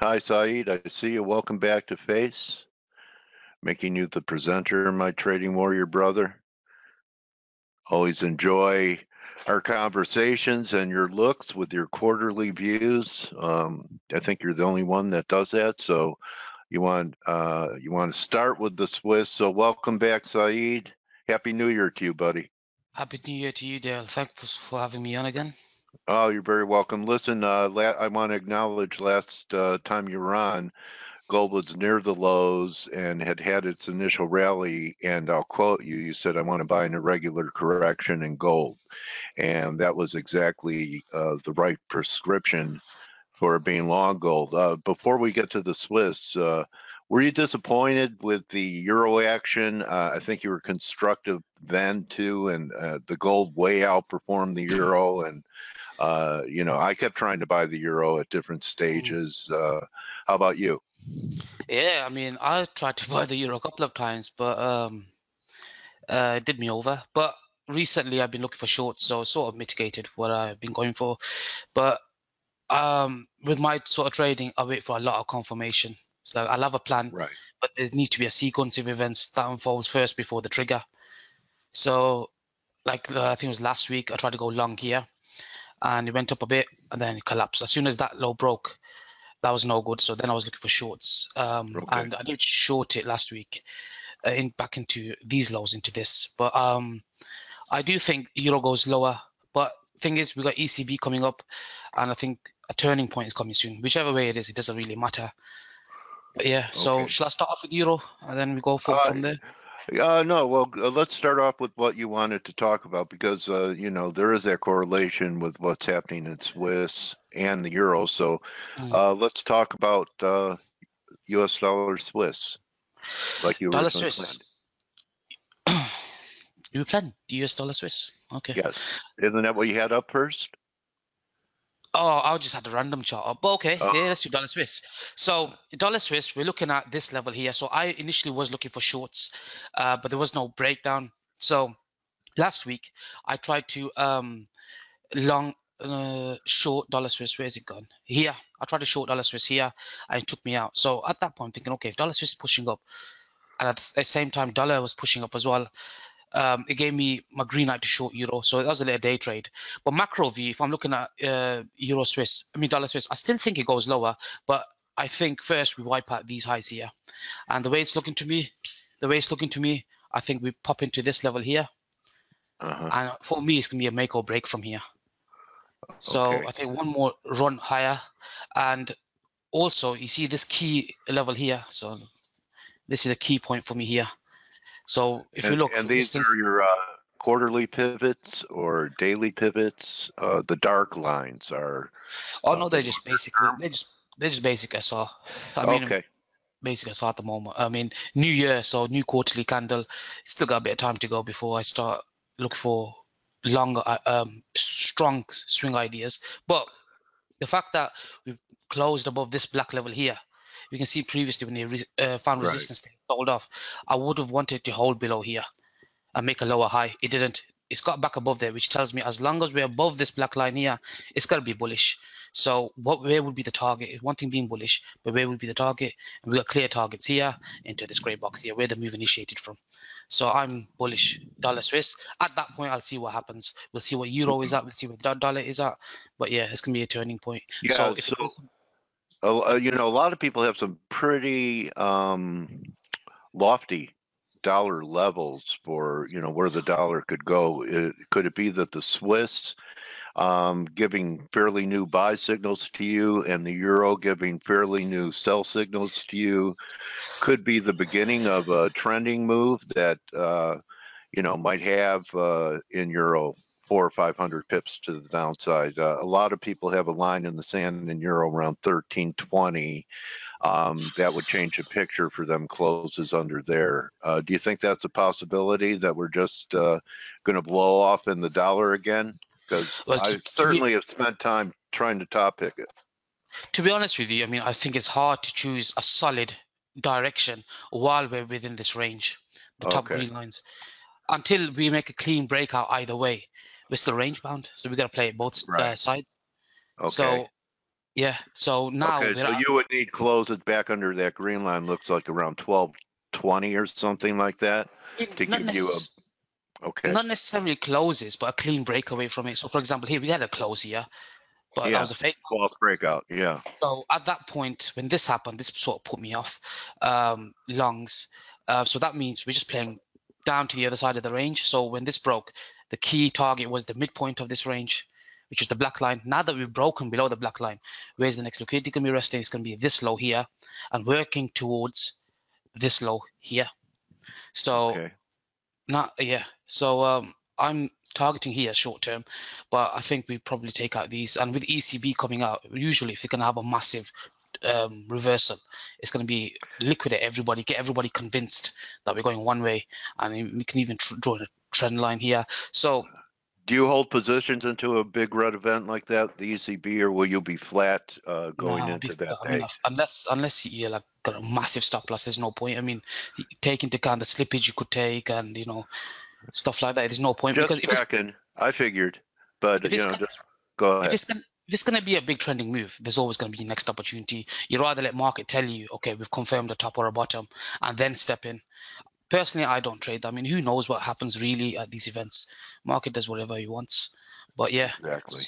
Hi, Saeed. I see you. Welcome back to F.A.C.E. Making you the presenter, my trading warrior brother. Always enjoy our conversations and your looks with your quarterly views. I think you're the only one that does that. So you want to start with the Swiss. So welcome back, Saeed. Happy New Year to you, buddy. Happy New Year to you, Dale. Thanks for having me on again. Oh, you're very welcome. Listen, I want to acknowledge last time you were on, gold was near the lows and had its initial rally, and I'll quote you, you said, I want to buy an irregular correction in gold. And that was exactly the right prescription for being long gold. Before we get to the Swiss, were you disappointed with the euro action? I think you were constructive then too, and the gold way outperformed the euro. And I kept trying to buy the euro at different stages. How about you? Yeah, I mean, I tried to buy the euro a couple of times, but it did me over. But recently, I've been looking for shorts, so sort of mitigated what I've been going for. But with my sort of trading, I wait for a lot of confirmation. So I'll have a plan, Right. but there needs to be a sequence of events that unfolds first before the trigger. So, like I think it was last week, I tried to go long here, and it went up a bit, and then it collapsed. As soon as that low broke, that was no good. So then I was looking for shorts, and I did short it last week, back into these lows into this. But I do think euro goes lower. But thing is, we got ECB coming up, and I think a turning point is coming soon. Whichever way it is, it doesn't really matter. But yeah, so shall I start off with euro, and then we go from there? No, well, let's start off with what you wanted to talk about, because there is that correlation with what's happening in Swiss and the euro. So let's talk about U.S. dollar Swiss, like you Dollar originally Swiss. planned. You planned the US dollar Swiss? Okay. Yes, isn't that what you had up first? Oh, I just had a random chart up. But okay, yeah, let's do dollar Swiss. So dollar Swiss, we're looking at this level here. So I initially was looking for shorts, but there was no breakdown. So last week I tried to short dollar Swiss. Where is it gone? Here. I tried to short dollar Swiss here, and it took me out. So at that point, I'm thinking, okay, if dollar Swiss is pushing up, and at the same time dollar was pushing up as well, it gave me my green light to short euro. So that was a little day trade. But macro view, if I'm looking at dollar Swiss, I still think it goes lower, but I think first we wipe out these highs here. And the way it's looking to me, I think we pop into this level here. And for me, it's going to be a make or break from here. So I think one more run higher. And also, you see this key level here. So this is a key point for me here. So if you look, and these are your quarterly pivots or daily pivots. The dark lines are. Oh no, they're just basically they're just basic SR. I mean, basic SR at the moment. I mean, new year, so new quarterly candle. Still got a bit of time to go before I start looking for longer, strong swing ideas. But the fact that we've closed above this black level here, you can see previously when they found resistance, they sold off. I would have wanted to hold below here and make a lower high. It didn't. It's got back above there, which tells me as long as we're above this black line here, it's got to be bullish. So where would be the target? One thing being bullish, but where would be the target? And we got clear targets here into this gray box here, where the move initiated from. So I'm bullish dollar Swiss. At that point, I'll see what happens. We'll see what euro is at. We'll see what dollar is at. But yeah, it's gonna be a turning point. Yeah. A lot of people have some pretty lofty dollar levels for where the dollar could go. Could it be that the Swiss giving fairly new buy signals to you and the euro giving fairly new sell signals to you could be the beginning of a trending move that might have in euro 400 or 500 pips to the downside? A lot of people have a line in the sand in euro around 1320. That would change the picture for them closes under there. Do you think that's a possibility, that we're just going to blow off in the dollar again? Because I certainly have spent time trying to top pick it. To be honest with you, I mean, I think it's hard to choose a solid direction while we're within this range, the top green lines. Until we make a clean breakout either way, we're still range bound. So we got to play both sides. So Yeah. So now Okay, so you would need closes back under that green line. Looks like around 1220 or something like that to give you a. Okay. Not necessarily closes, but a clean breakaway from it. So, for example, here we had a close here, but that was a fake false breakout. Yeah. So at that point, when this happened, this sort of put me off longs. So that means we're just playing down to the other side of the range. So when this broke, the key target was the midpoint of this range, which is the black line. Now that we've broken below the black line, where's the next liquidity going to be resting? It's going to be this low here and working towards this low here. So I'm targeting here short term, but I think we probably take out these. And with ECB coming out, usually if you're going to have a massive reversal, it's going to be liquidate everybody, get everybody convinced that we're going one way, and we can even draw a trend line here. So do you hold positions into a big red event like that, the ECB, or will you be flat going into that day? Unless you like got a massive stop loss, there's no point. I mean, take into account the slippage you could take, and stuff like that. There's no point. Just because checking, I figured, but just go ahead. If it's going to be a big trending move, there's always going to be next opportunity. You'd rather let market tell you, okay, we've confirmed a top or a bottom, and then step in. Personally, I don't trade. I mean, who knows what happens really at these events? Market does whatever he wants. But yeah. Exactly.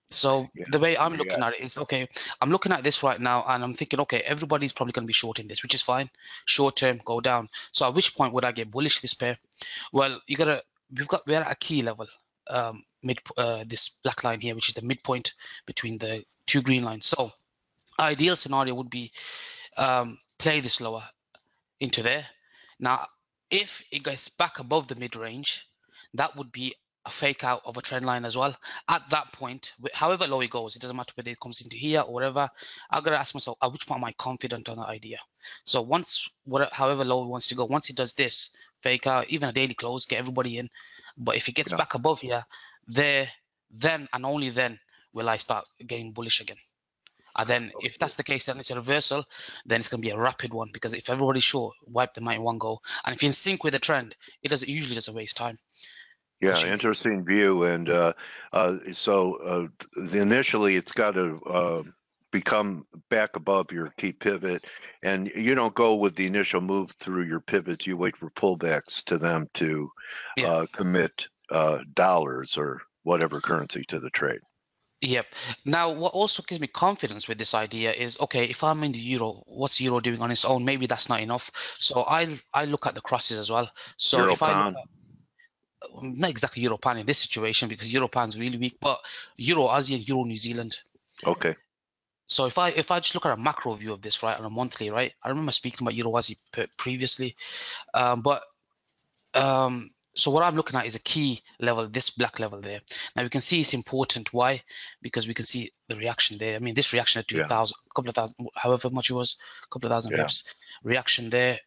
So the way I'm looking at it is, okay, I'm looking at this right now and I'm thinking, okay, everybody's probably going to be shorting this, which is fine. Short term, go down. So at which point would I get bullish this pair? Well, we're at a key level, this black line here, which is the midpoint between the two green lines. So ideal scenario would be play this lower into there. Now, if it gets back above the mid-range, that would be a fake out of a trend line as well. At that point, however low it goes, it doesn't matter whether it comes into here or whatever, I've got to ask myself, at which point am I confident on that idea? So however low it wants to go, once it does this, fake out, even a daily close, get everybody in. But if it gets back above here, then and only then will I start getting bullish again. And then if that's the case, then it's a reversal, then it's going to be a rapid one, because if everybody's short, wipe them out in one go. And if you're in sync with the trend, it usually doesn't waste time. Yeah, interesting view. And initially it's got to become back above your key pivot, and you don't go with the initial move through your pivots. You wait for pullbacks to them to commit dollars or whatever currency to the trade. Yep. Now, what also gives me confidence with this idea is, okay, if I'm in the euro, what's the euro doing on its own? Maybe that's not enough. So I look at the crosses as well. So Euro if pound. I look at, not exactly euro pound in this situation, because euro pound's really weak, but euro Aussie and euro New Zealand. Okay. So if I just look at a macro view of this, right, on a monthly, right, I remember speaking about euro Aussie previously, so what I'm looking at is a key level, this black level there. Now we can see it's important. Why? Because we can see the reaction there. I mean, this reaction at 2,000, a couple of thousand, however much it was, a couple of thousand pips. Reaction there,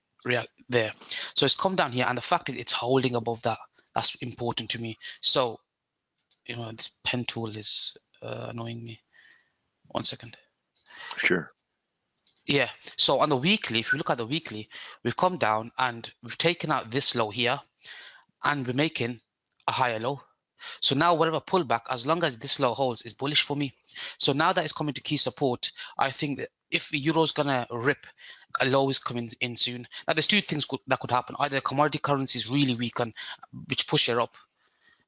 there. So it's come down here, and the fact is it's holding above that. That's important to me. So, this pen tool is annoying me. 1 second. Sure. Yeah. So on the weekly, if you look at the weekly, we've come down and we've taken out this low here, and we're making a higher low. So now whatever pullback, as long as this low holds, is bullish for me. So now that it's coming to key support, I think that if euro's gonna rip, a low is coming in soon. Now there's two things that could happen. Either commodity currencies really weaken, which push it up.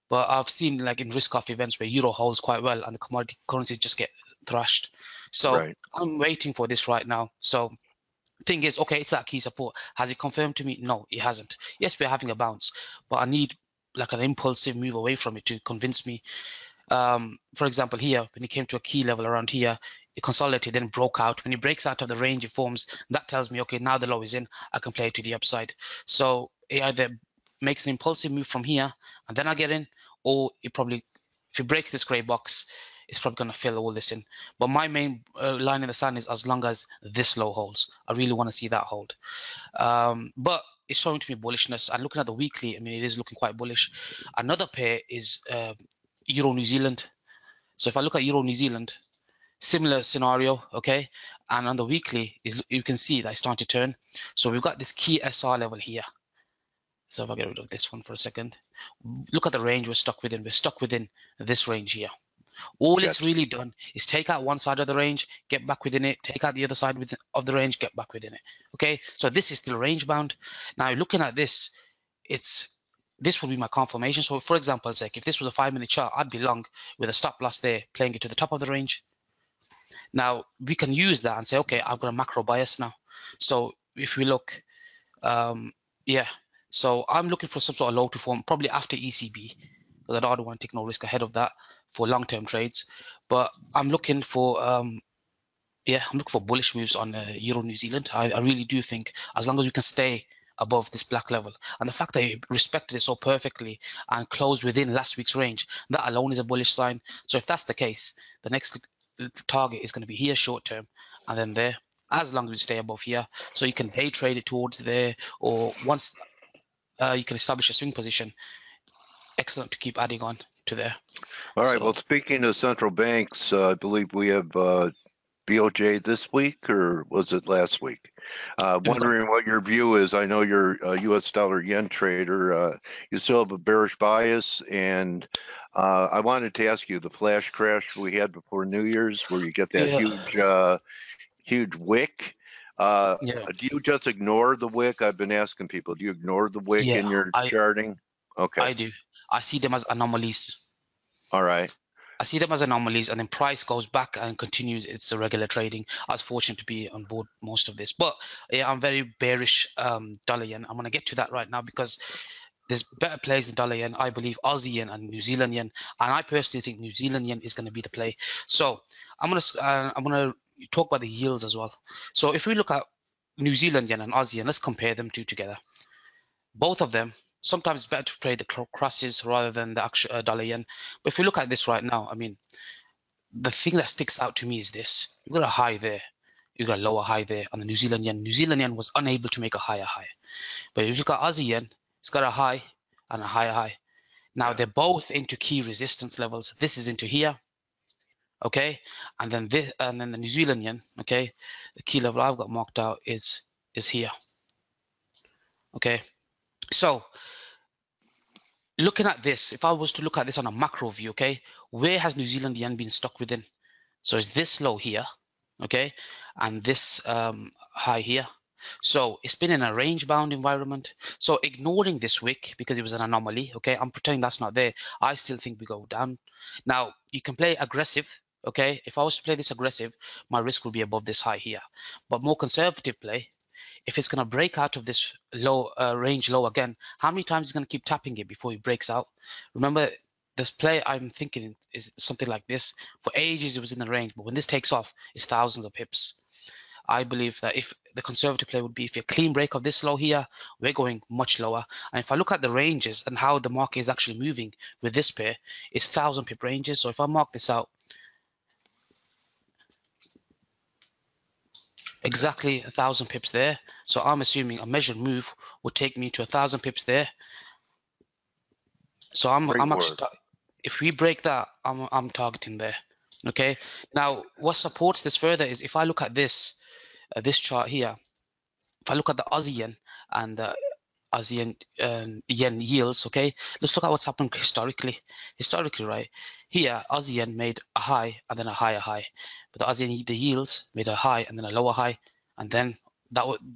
But I've seen, like, in risk-off events where euro holds quite well and the commodity currencies just get thrashed. So I'm waiting for this right now. So thing is, okay, it's at key support. Has it confirmed to me? No, it hasn't. Yes, we're having a bounce, but I need like an impulsive move away from it to convince me. For example, here, when it came to a key level around here, it consolidated, then broke out. When it breaks out of the range it forms, that tells me, okay, now the low is in, I can play it to the upside. So it either makes an impulsive move from here and then I get in, or it probably, if it breaks this gray box, it's probably going to fill all this in. But my main line in the sand is as long as this low holds. I really want to see that hold. But it's showing to me bullishness. And looking at the weekly, I mean, it is looking quite bullish. Another pair is Euro New Zealand. So if I look at Euro New Zealand, similar scenario, okay? And on the weekly, you can see that it's starting to turn. So we've got this key SR level here. So if I get rid of this one for a second, look at the range we're stuck within. We're stuck within this range here. All it's really done is take out one side of the range, get back within it, take out the other side of the range, get back within it. Okay, so this is still range bound. Now looking at this, this will be my confirmation. So for example, if this was a 5-minute chart, I'd be long with a stop loss there, playing it to the top of the range. Now we can use that and say, okay, I've got a macro bias now. So if we look, so I'm looking for some sort of low to form probably after ECB, because I don't want to take no risk ahead of that for long-term trades. But I'm looking for I'm looking for bullish moves on Euro New Zealand. I really do think as long as we can stay above this black level, and the fact that it respected it so perfectly and closed within last week's range, that alone is a bullish sign. So if that's the case, the next target is going to be here short term, and then there, as long as we stay above here. So you can day trade it towards there, or once you can establish a swing position. Excellent to keep adding on to there. All right. Well, speaking of central banks, I believe we have BOJ this week, or was it last week? Wondering what your view is. I know you're a U.S. dollar yen trader. You still have a bearish bias, and I wanted to ask you the flash crash we had before New Year's, where you get that huge wick. Do you just ignore the wick? I've been asking people. Do you ignore the wick in your charting? Okay. I do. I see them as anomalies. All right. I see them as anomalies, and then price goes back and continues its regular trading. I was fortunate to be on board most of this, but yeah, I'm very bearish dollar yen. I'm going to get to that right now because there's better plays than dollar yen. I believe Aussie yen and New Zealand yen, and I personally think New Zealand yen is going to be the play. So I'm gonna talk about the yields as well. So if we look at New Zealand yen and Aussie yen, let's compare them two together. Both of them. Sometimes it's better to play the crosses rather than the actual dollar yen. But if we look at this right now, I mean, the thing that sticks out to me is this. You've got a high there. You've got a lower high there on the New Zealand yen. New Zealand yen was unable to make a higher high. But if you look at Aussie yen, it's got a high and a higher high. Now, they're both into key resistance levels. This is into here. Okay. And then this, and then the New Zealand yen, okay, the key level I've got marked out is here. Okay. So looking at this, if I was to look at this on a macro view, okay, where has New Zealand yen been stuck within? So it's this low here, okay, and this high here. So it's been in a range bound environment. So ignoring this wick because it was an anomaly, okay, I'm pretending that's not there. I still think we go down. Now you can play aggressive, okay. If I was to play this aggressive, my risk will be above this high here. But more conservative play, if it's going to break out of this low range low again, how many times is going to keep tapping it before it breaks out? Remember, this play I'm thinking is something like this. For ages it was in the range, but when this takes off, it's thousands of pips. I believe that if the conservative play would be if you clean break of this low here, we're going much lower. And if I look at the ranges and how the market is actually moving with this pair, it's 1,000 pip ranges. So if I mark this out, exactly 1,000 pips there. So I'm assuming a measured move would take me to 1,000 pips there. So I'm actually, if we break that, I'm targeting there. Okay. Now, what supports this further is if I look at this chart here. If I look at the Aussie yen and the Aussie yen yields, okay, let's look at what's happened historically. Historically, right here, Aussie yen made a high and then a higher high, but the Aussie yen, the yields made a high and then a lower high, and then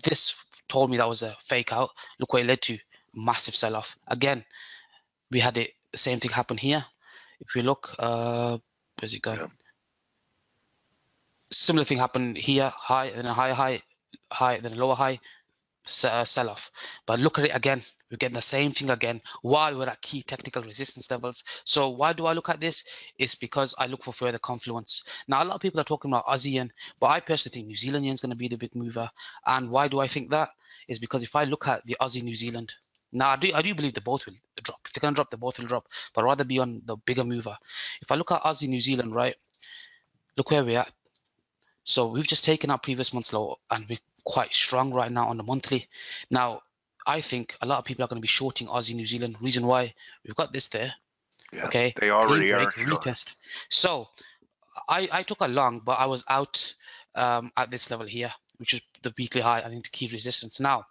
this told me that was a fake out. Look where it led to, massive sell-off. Again, we had the same thing happen here. If we look, where's it going? Yeah. Similar thing happened here, high and a higher high, then a lower high, sell-off. But look at it again, we're getting the same thing again while we're at key technical resistance levels. So why do I look at this? It's because I look for further confluence. Now, a lot of people are talking about Aussie yen, but I personally think New Zealand yen is going to be the big mover. And why do I think that? Is because if I look at the Aussie New Zealand, now I do believe they both will drop. If they're going to drop, they both will drop, but I'd rather be on the bigger mover. If I look at Aussie New Zealand, right, look where we're at. So we've just taken our previous month's low and we're quite strong right now on the monthly. Now, I think a lot of people are going to be shorting Aussie New Zealand. Reason why, we've got this there. Yeah, okay, they already are retest. So I took a long, but I was out at this level here, which is the weekly high and into key resistance. Now,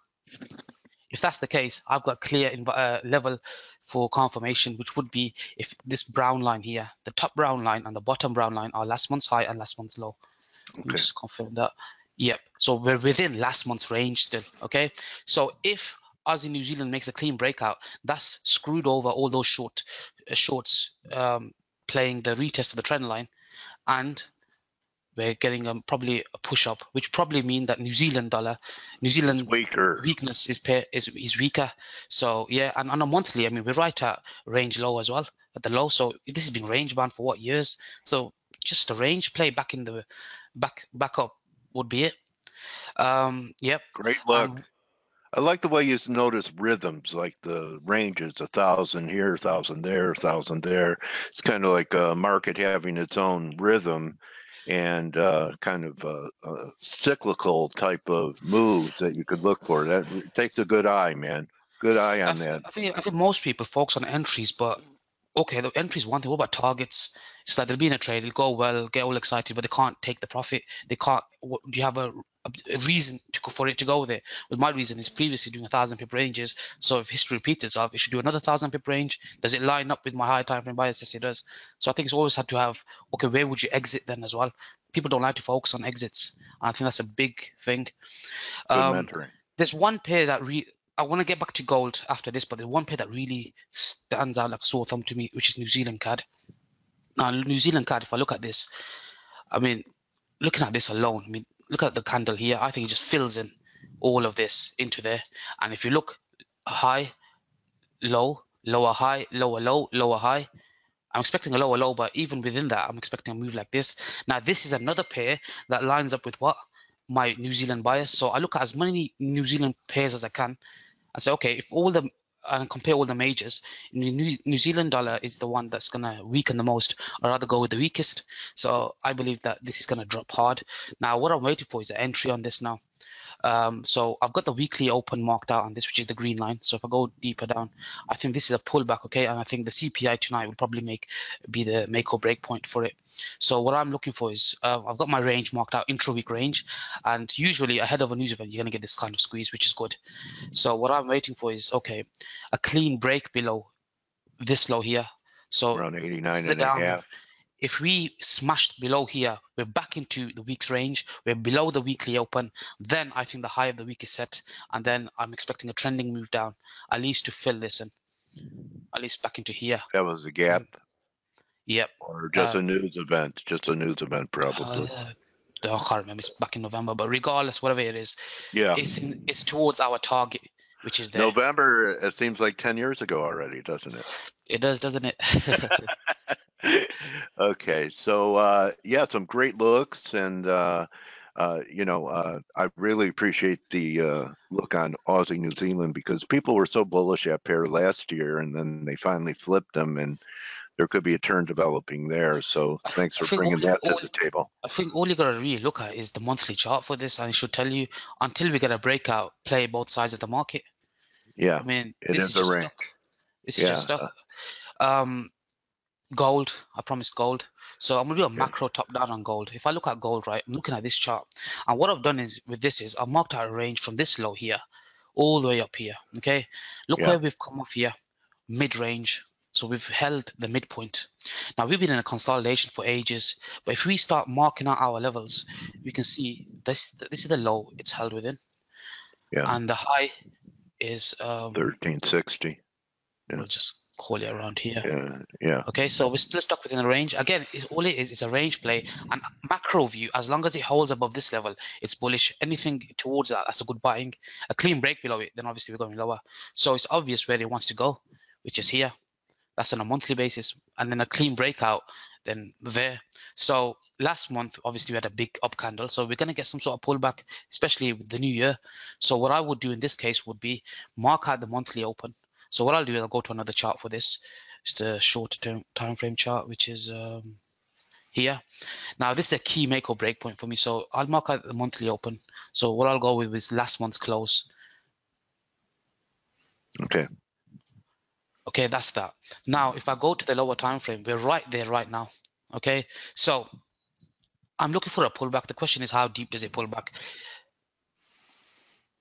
If that's the case, I've got a clear level for confirmation, which would be if this brown line here, the top brown line and the bottom brown line are last month's high and last month's low. Let me just confirm that. Yep. So we're within last month's range still. Okay. So if Aussie New Zealand makes a clean breakout, that's screwed over all those shorts playing the retest of the trend line, and we're getting probably a push up, which probably mean that New Zealand weakness is weaker. So yeah, and on a monthly, I mean, we're right at range low as well, at the low. So this has been range bound for what years? So just a range play back in the back up would be it. Yep. Great luck. I like the way you notice rhythms, like the ranges, 1,000 here, 1,000 there, 1,000 there. It's kind of like a market having its own rhythm and kind of a cyclical type of moves that you could look for. That takes a good eye, man. Good eye on that. I think most people focus on entries, but okay, the entries one thing. What about targets? It's like they'll be in a trade, they'll go well, get all excited, but they can't take the profit. They can't. Do you have a reason for it to go there? Well, my reason is previously doing 1,000 pip ranges. So if history repeats itself, it should do another 1,000 pip range. Does it line up with my high time frame bias? Yes, it does. So I think it's always had to have, okay, where would you exit then as well? People don't like to focus on exits. I think that's a big thing. There's one pair that I want to get back to gold after this, but the one pair that really stands out like a sore thumb to me, which is New Zealand CAD. Now, New Zealand CAD, if I look at this, I mean, looking at this alone, I mean, look at the candle here. I think it just fills in all of this into there. And if you look high, low, lower high, lower low, lower high, I'm expecting a lower low, but even within that, I'm expecting a move like this. Now, this is another pair that lines up with what? My New Zealand bias. So I look at as many New Zealand pairs as I can. I say, okay, if all the and compare all the majors, New Zealand dollar is the one that's going to weaken the most. I'd rather go with the weakest. So I believe that this is going to drop hard. Now, what I'm waiting for is an entry on this now. So I've got the weekly open marked out on this, which is the green line. So if I go deeper down, I think this is a pullback, okay? And I think the CPI tonight will probably be the make or break point for it. So what I'm looking for is, I've got my range marked out, intra-week range, and usually ahead of a news event, you're gonna get this kind of squeeze, which is good. So what I'm waiting for is, okay, a clean break below this low here. So around 89.5. If we smashed below here, we're back into the week's range. We're below the weekly open. Then I think the high of the week is set. And then I'm expecting a trending move down, at least to fill this in, at least back into here. That was a gap? Yep. Or just a news event? Just a news event, probably. I can't remember. It's back in November. But regardless, whatever it is, yeah, it's towards our target, which is there. November, it seems like 10 years ago already, doesn't it? It does, doesn't it? Okay, so yeah, some great looks, and you know, I really appreciate the look on Aussie New Zealand, because people were so bullish that pair last year, and then they finally flipped them, and there could be a turn developing there. So thanks for bringing that to the table. I think all you got to really look at is the monthly chart for this, and it should tell you, until we get a breakout, play both sides of the market. Yeah, I mean, it is a rank. This is just stuck. Gold, I promised gold. So I'm gonna do a macro top down on gold. If I look at gold, right, I'm looking at this chart, and what I've done is with this is I've marked out a range from this low here all the way up here. Okay, look where we've come off here, mid-range. So we've held the midpoint. Now we've been in a consolidation for ages, but if we start marking out our levels, we can see this is the low it's held within, and the high is 1360. We'll just call it around here. Yeah. Okay, so we're still stuck within the range. Again, all it is a range play. And macro view, as long as it holds above this level, it's bullish. Anything towards that, that's a good buying. A clean break below it, then obviously we're going lower. So it's obvious where it wants to go, which is here. That's on a monthly basis. And then a clean breakout, then there. So last month, obviously, we had a big up candle. So we're going to get some sort of pullback, especially with the new year. So what I would do in this case would be mark out the monthly open. So what I'll do is I'll go to another chart for this. It's the short-term time frame chart, which is here. Now this is a key make or break point for me. So I'll mark out the monthly open. So what I'll go with is last month's close. Okay. Okay, that's that. Now if I go to the lower time frame, we're right there right now. Okay, so I'm looking for a pullback. The question is, how deep does it pull back?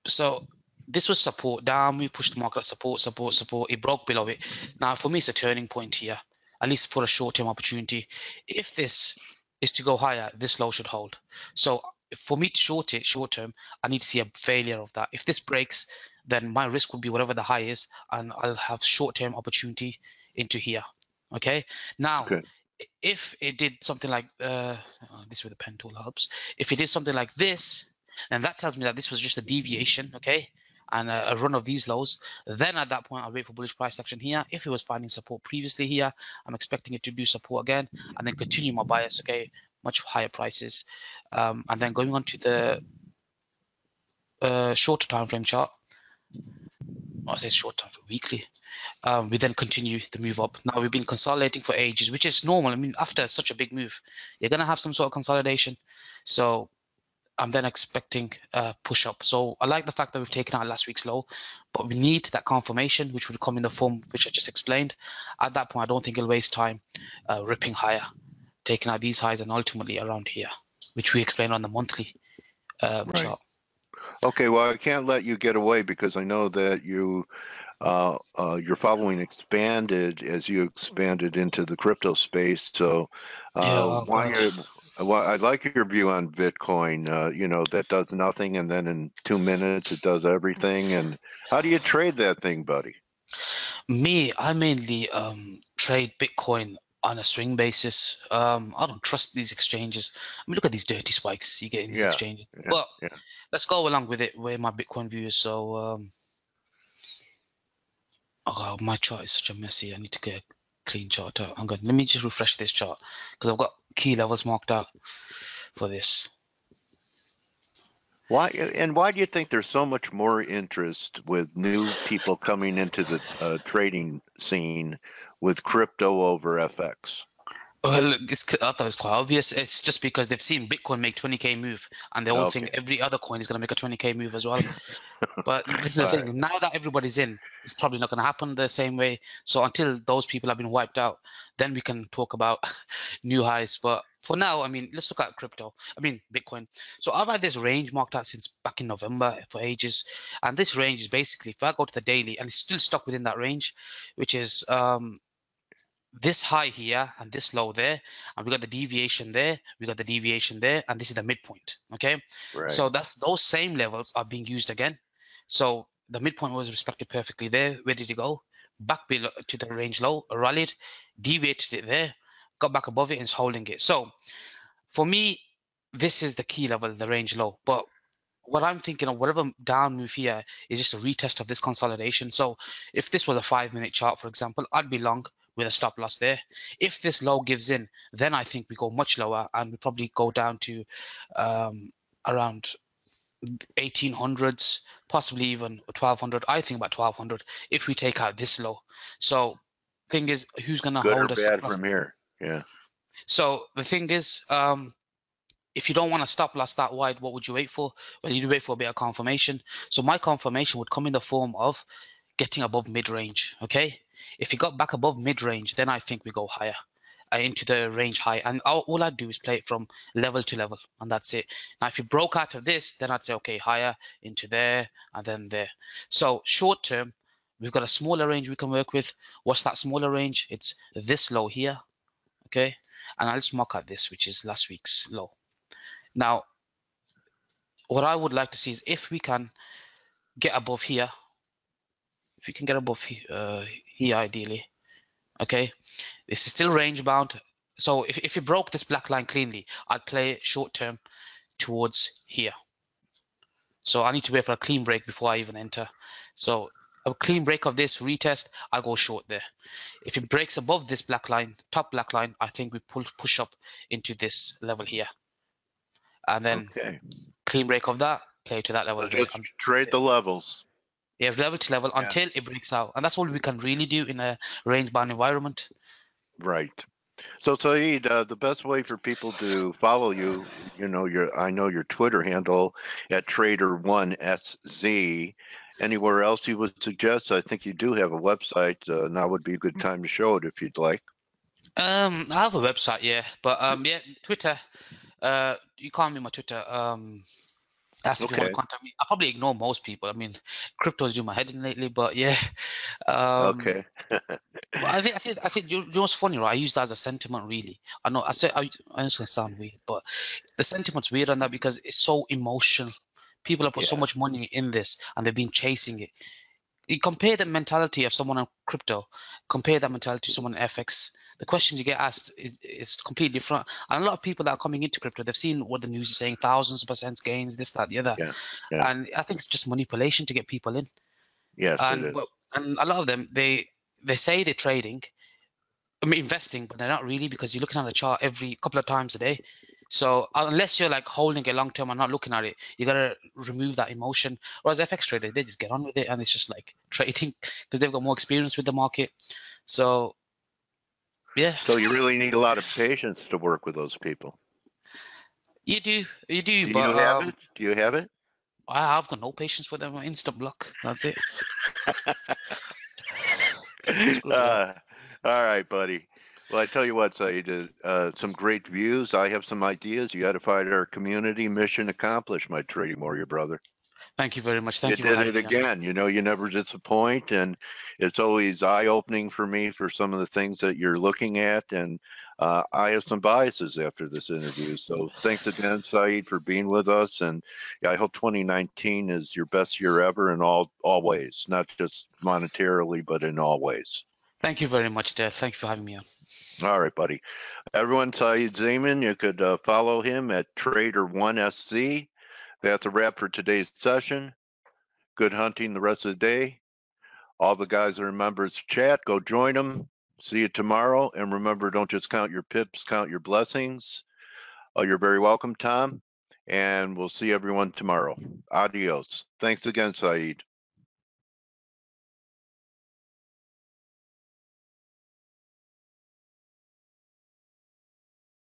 So this was support down. We pushed the market at support. It broke below it. Now, for me, it's a turning point here, at least for a short-term opportunity. If this is to go higher, this low should hold. So for me to short it short-term, I need to see a failure of that. If this breaks, then my risk will be whatever the high is, and I'll have short-term opportunity into here. Okay. Now, if it did something like this with the pen tool helps. If it did something like this, and that tells me that this was just a deviation, okay, and a run of these lows, then at that point I'll wait for bullish price action here. If it was finding support previously here, I'm expecting it to do support again, and then continue my bias, okay, much higher prices, and then going on to the shorter time frame chart. I say short time frame, weekly. We then continue the move up. Now we've been consolidating for ages, which is normal. I mean, after such a big move, you're gonna have some sort of consolidation. So I'm then expecting a push up. So I like the fact that we've taken out last week's low, but we need that confirmation, which would come in the form which I just explained. At that point, I don't think it'll waste time ripping higher, taking out these highs, and ultimately around here, which we explained on the monthly chart. Okay, well, I can't let you get away because I know that your following expanded as you expanded into the crypto space. So, I'd like your view on Bitcoin. You know, that does nothing, and then in 2 minutes it does everything. And how do you trade that thing, buddy? Me, I mainly trade Bitcoin on a swing basis. I don't trust these exchanges. I mean, look at these dirty spikes you get in these exchanges. But let's go along with it where my Bitcoin view is. So, oh God, my chart is such a messy. I need to get a clean chart out. Let me just refresh this chart because I've got key levels marked out for this. Why do you think there's so much more interest with new people coming into the trading scene with crypto over FX? Well, I thought it was quite obvious. It's just because they've seen Bitcoin make 20K move, and they all think every other coin is going to make a 20K move as well. But this is the thing. Now that everybody's in, it's probably not going to happen the same way. So until those people have been wiped out, then we can talk about new highs. But for now, I mean, let's look at Bitcoin. So I've had this range marked out since back in November for ages. And this range is basically, if I go to the daily, and it's still stuck within that range, which is this high here and this low there, and we got the deviation there, we got the deviation there, and this is the midpoint. Okay, so that's those same levels are being used again. So the midpoint was respected perfectly there. Where did it go? Back below to the range low, rallied, deviated it there, got back above it, and is holding it. So for me, this is the key level, the range low. But what I'm thinking of, whatever down move here is just a retest of this consolidation. So if this was a 5-minute chart, for example, I'd be long with a stop loss there. If this low gives in, then I think we go much lower, and we probably go down to around 1800s, possibly even 1200. I think about 1200 if we take out this low. So thing is, who's going to hold us from here? Yeah. So the thing is, if you don't want to stop loss that wide, what would you wait for? Well, you'd wait for a bit of confirmation. So my confirmation would come in the form of getting above mid-range. Okay, if you got back above mid-range, then I think we go higher into the range high, and all I do is play it from level to level, and that's it. Now if you broke out of this, then I'd say okay, higher into there and then there. So short term, we've got a smaller range we can work with. What's that smaller range? It's this low here. Okay, and I'll just mark out this, which is last week's low. Now what I would like to see is if we can get above here, if we can get above here ideally. Okay, this is still range bound. So if you broke this black line cleanly, I'd play it short term towards here. So I need to wait for a clean break before I even enter. So a clean break of this retest, I'll go short there. If it breaks above this black line, top black line, I think we push up into this level here, and then clean break of that, play to that level. Just trade the levels. Yeah, level to level until it breaks out, and that's all we can really do in a range-bound environment. Right. So Saeed, the best way for people to follow you, I know your Twitter handle at Trader1SZ. Anywhere else you would suggest? I think you do have a website. Now would be a good time to show it if you'd like. I have a website, yeah, but Twitter. You call me my Twitter. That's if you want to contact me. I probably ignore most people. I mean, crypto's doing my head in lately, but yeah. Okay. But I think you know what's funny, right? I use that as a sentiment, really. I know I know it's gonna sound weird, but the sentiment's weird on that because it's so emotional. People have put so much money in this, and they've been chasing it. You compare the mentality of someone on crypto, compare that mentality to someone on FX. The questions you get asked is completely different. And a lot of people that are coming into crypto, they've seen what the news is saying, thousands of percent gains, this, that, the other. Yeah. And I think it's just manipulation to get people in. Yes, it is. And a lot of them, they say they're trading, I mean investing, but they're not really, because you're looking at a chart every couple of times a day. So unless you're like holding it long term and not looking at it, you gotta remove that emotion. Whereas FX traders, they just get on with it, and it's just like trading because they've got more experience with the market. So yeah. So you really need a lot of patience to work with those people. You do. Do you have it? Do you have it? I've got no patience with them. Instant block. That's it. All right, buddy. Well, I tell you what, Saeed, some great views. I have some ideas. You got to fight our community. Mission accomplished, my trading warrior brother. Thank you very much. Thank you for having me. You did it again. You know, you never disappoint, and it's always eye-opening for me for some of the things that you're looking at. And I have some biases after this interview. So thanks again, Saeed, for being with us. And yeah, I hope 2019 is your best year ever in all ways, not just monetarily, but in all ways. Thank you very much, Dale. Thank you for having me on. All right, buddy. Everyone, Saeed Zaman, you could follow him at Trader1SC. That's a wrap for today's session. Good hunting the rest of the day. All the guys that are members chat, go join them. See you tomorrow. And remember, don't just count your pips, count your blessings. You're very welcome, Tom. And we'll see everyone tomorrow. Adios. Thanks again, Saeed.